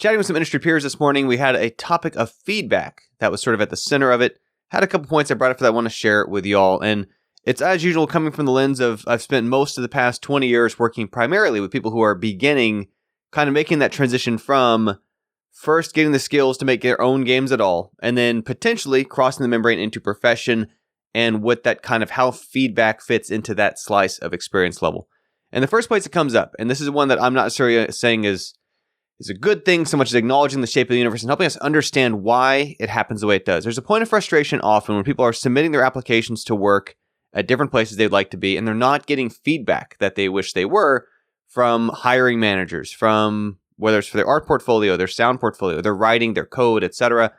Chatting with some industry peers this morning, we had a topic of feedback that was sort of at the center of it. Had a couple points I brought up that I want to share with y'all. And it's as usual coming from the lens of I've spent most of the past 20 years working primarily with people who are beginning, kind of making that transition from first getting the skills to make their own games at all, and then potentially crossing the membrane into profession and what that kind of how feedback fits into that slice of experience level. And the first place it comes up, and this is one that I'm not necessarily saying is a good thing so much as acknowledging the shape of the universe and helping us understand why it happens the way it does. There's a point of frustration often when people are submitting their applications to work at different places they'd like to be, and they're not getting feedback that they wish they were from hiring managers, from whether it's for their art portfolio, their sound portfolio, their writing, their code, etc.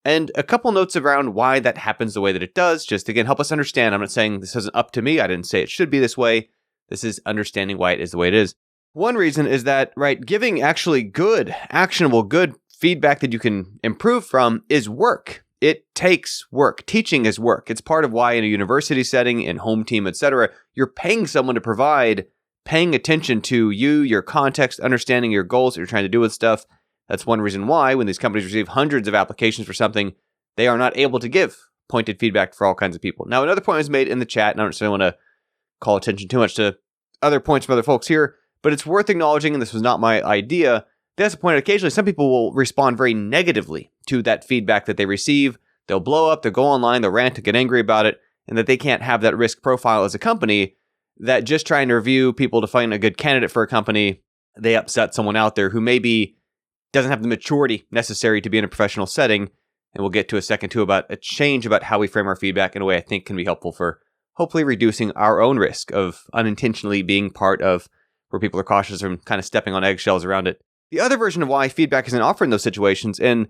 And a couple notes around why that happens the way that it does, just again, help us understand. I'm not saying this isn't up to me. I didn't say it should be this way. This is understanding why it is the way it is. One reason is that, right, giving actually good, actionable, good feedback that you can improve from is work. It takes work. Teaching is work. It's part of why in a university setting, in home team, etc., you're paying someone to provide, paying attention to you, your context, understanding your goals that you're trying to do with stuff. That's one reason why when these companies receive hundreds of applications for something, they are not able to give pointed feedback for all kinds of people. Now, another point was made in the chat, and I don't necessarily want to call attention too much to other points from other folks here, but it's worth acknowledging, and this was not my idea, that's a point occasionally some people will respond very negatively to that feedback that they receive. They'll blow up, they'll go online, they'll rant and get angry about it, and that they can't have that risk profile as a company, that just trying to review people to find a good candidate for a company, they upset someone out there who maybe doesn't have the maturity necessary to be in a professional setting. And we'll get to a second too about a change about how we frame our feedback in a way I think can be helpful for hopefully reducing our own risk of unintentionally being part of where people are cautious and kind of stepping on eggshells around it. The other version of why feedback isn't offered in those situations, and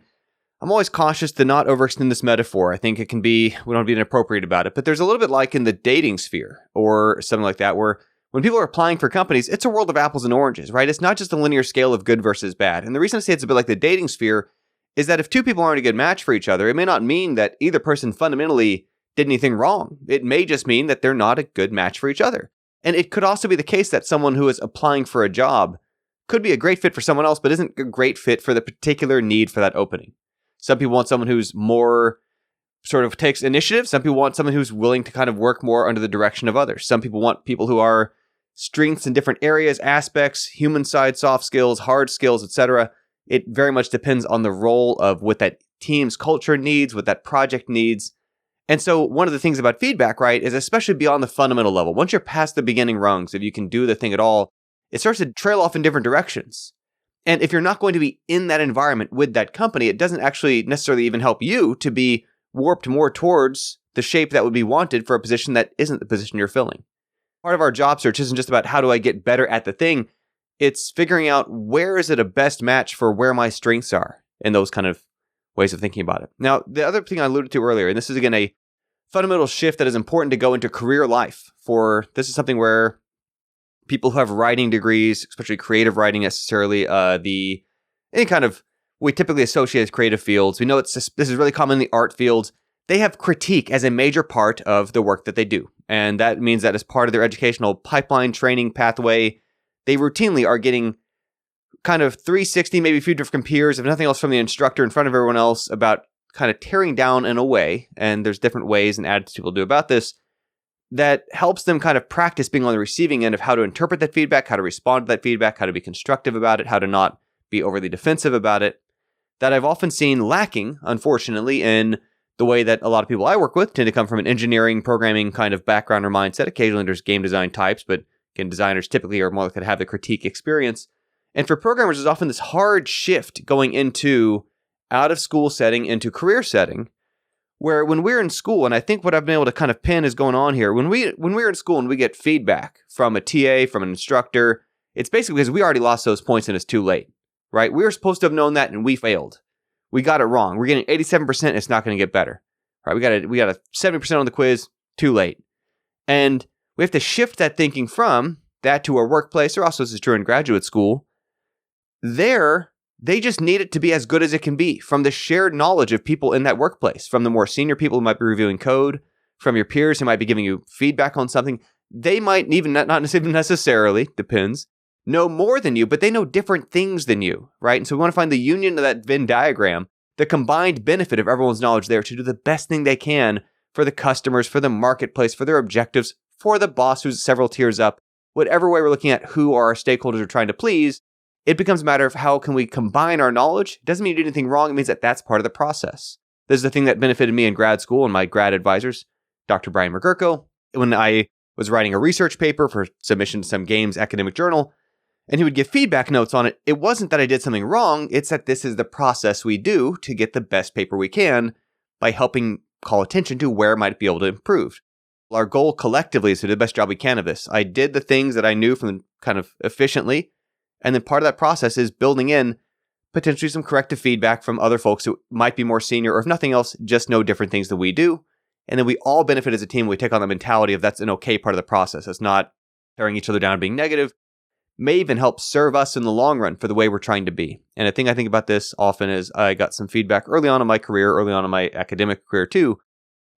I'm always cautious to not overextend this metaphor. I think it can be, we don't be inappropriate about it, but there's a little bit like in the dating sphere or something like that, where when people are applying for companies, it's a world of apples and oranges, right? It's not just a linear scale of good versus bad. And the reason I say it's a bit like the dating sphere is that if two people aren't a good match for each other, it may not mean that either person fundamentally did anything wrong. It may just mean that they're not a good match for each other. And it could also be the case that someone who is applying for a job could be a great fit for someone else, but isn't a great fit for the particular need for that opening. Some people want someone who's more sort of takes initiative. Some people want someone who's willing to kind of work more under the direction of others. Some people want people who are strengths in different areas, aspects, human side, soft skills, hard skills, etc. It very much depends on the role of what that team's culture needs, what that project needs. And so one of the things about feedback, right, is especially beyond the fundamental level. Once you're past the beginning rungs, if you can do the thing at all, it starts to trail off in different directions. And if you're not going to be in that environment with that company, it doesn't actually necessarily even help you to be warped more towards the shape that would be wanted for a position that isn't the position you're filling. Part of our job search isn't just about how do I get better at the thing. It's figuring out where is it a best match for where my strengths are and those kind of ways of thinking about it. Now, the other thing I alluded to earlier, and this is again a fundamental shift that is important to go into career life for, this is something where people who have writing degrees, especially creative writing necessarily, any kind of, we typically associate with creative fields. We know this is really common in the art fields. They have critique as a major part of the work that they do. And that means that as part of their educational pipeline training pathway, they routinely are getting kind of 360, maybe a few different peers, if nothing else from the instructor in front of everyone else about kind of tearing down in a way, and there's different ways and attitudes people do about this, that helps them kind of practice being on the receiving end of how to interpret that feedback, how to respond to that feedback, how to be constructive about it, how to not be overly defensive about it, that I've often seen lacking, unfortunately, in the way that a lot of people I work with tend to come from an engineering, programming kind of background or mindset. Occasionally there's game design types, but again, designers typically are more likely to have the critique experience. And for programmers, there's often this hard shift going into out of school setting into career setting, where when we're in school, and I think what I've been able to kind of pin is going on here, when we're in school and we get feedback from a TA, from an instructor, it's basically because we already lost those points and it's too late, right? We were supposed to have known that and we failed. We got it wrong. We're getting 87%, it's not going to get better. Right? We got a 70% on the quiz, too late. And we have to shift that thinking from that to our workplace, or also this is true in graduate school. They just need it to be as good as it can be from the shared knowledge of people in that workplace, from the more senior people who might be reviewing code, from your peers who might be giving you feedback on something. They might even not necessarily, depends, know more than you, but they know different things than you, right? And so we want to find the union of that Venn diagram, the combined benefit of everyone's knowledge there to do the best thing they can for the customers, for the marketplace, for their objectives, for the boss who's several tiers up. Whatever way we're looking at who our stakeholders are trying to please, it becomes a matter of how can we combine our knowledge. It doesn't mean you did anything wrong. It means that that's part of the process. This is the thing that benefited me in grad school and my grad advisors, Dr. Brian McGurko, when I was writing a research paper for submission to some games academic journal, and he would give feedback notes on it. It wasn't that I did something wrong. It's that this is the process we do to get the best paper we can by helping call attention to where it might be able to improve. Our goal collectively is to do the best job we can of this. I did the things that I knew from kind of efficiently. And then part of that process is building in potentially some corrective feedback from other folks who might be more senior, or if nothing else, just know different things than we do. And then we all benefit as a team. We take on the mentality of that's an okay part of the process. It's not tearing each other down and being negative. May even help serve us in the long run for the way we're trying to be. And a thing I think about this often is I got some feedback early on in my career, early on in my academic career too,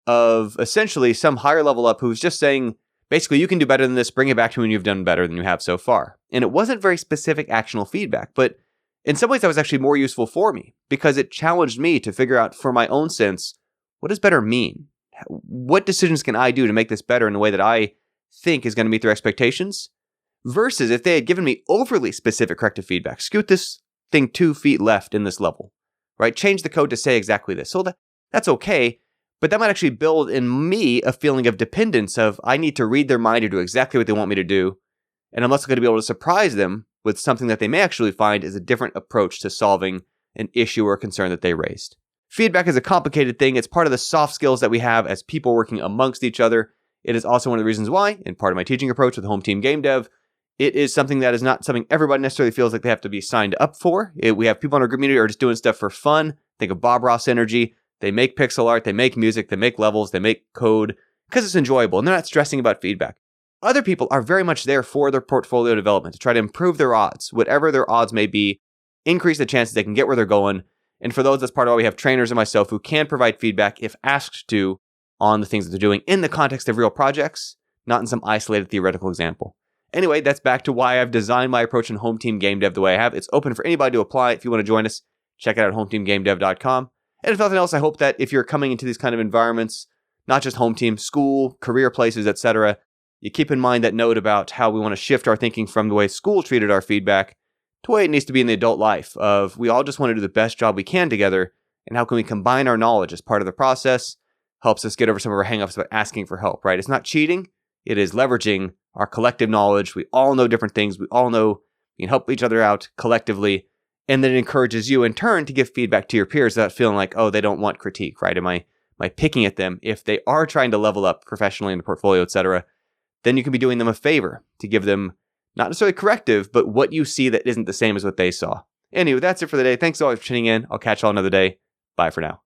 of essentially some higher level up who's just saying, basically, you can do better than this, bring it back to when you've done better than you have so far. And it wasn't very specific actionable feedback, but in some ways that was actually more useful for me because it challenged me to figure out for my own sense, what does better mean? What decisions can I do to make this better in a way that I think is going to meet their expectations? Versus if they had given me overly specific corrective feedback, scoot this thing 2 feet left in this level, right? Change the code to say exactly this. So that's okay. But that might actually build in me a feeling of dependence of I need to read their mind to do exactly what they want me to do. And I'm also going to be able to surprise them with something that they may actually find is a different approach to solving an issue or concern that they raised. Feedback is a complicated thing. It's part of the soft skills that we have as people working amongst each other. It is also one of the reasons why, in part of my teaching approach with Home Team Game Dev, it is something that is not something everybody necessarily feels like they have to be signed up for. We have people in our community who are just doing stuff for fun. Think of Bob Ross Energy. They make pixel art, they make music, they make levels, they make code because it's enjoyable and they're not stressing about feedback. Other people are very much there for their portfolio development to try to improve their odds, whatever their odds may be, increase the chances they can get where they're going. And for those, that's part of why we have trainers and myself who can provide feedback if asked to on the things that they're doing in the context of real projects, not in some isolated theoretical example. Anyway, that's back to why I've designed my approach in Home Team Game Dev the way I have. It's open for anybody to apply. If you want to join us, check it out at hometeamgamedev.com. And if nothing else, I hope that if you're coming into these kind of environments, not just home team, school, career places, etc., you keep in mind that note about how we want to shift our thinking from the way school treated our feedback to the way it needs to be in the adult life of we all just want to do the best job we can together, and how can we combine our knowledge as part of the process helps us get over some of our hangups about asking for help, right? It's not cheating. It is leveraging our collective knowledge. We all know different things. We all know we can help each other out collectively. And then it encourages you in turn to give feedback to your peers without feeling like, oh, they don't want critique, right? Am I picking at them? If they are trying to level up professionally in the portfolio, etc., then you can be doing them a favor to give them not necessarily corrective, but what you see that isn't the same as what they saw. Anyway, that's it for the day. Thanks always for tuning in. I'll catch you all another day. Bye for now.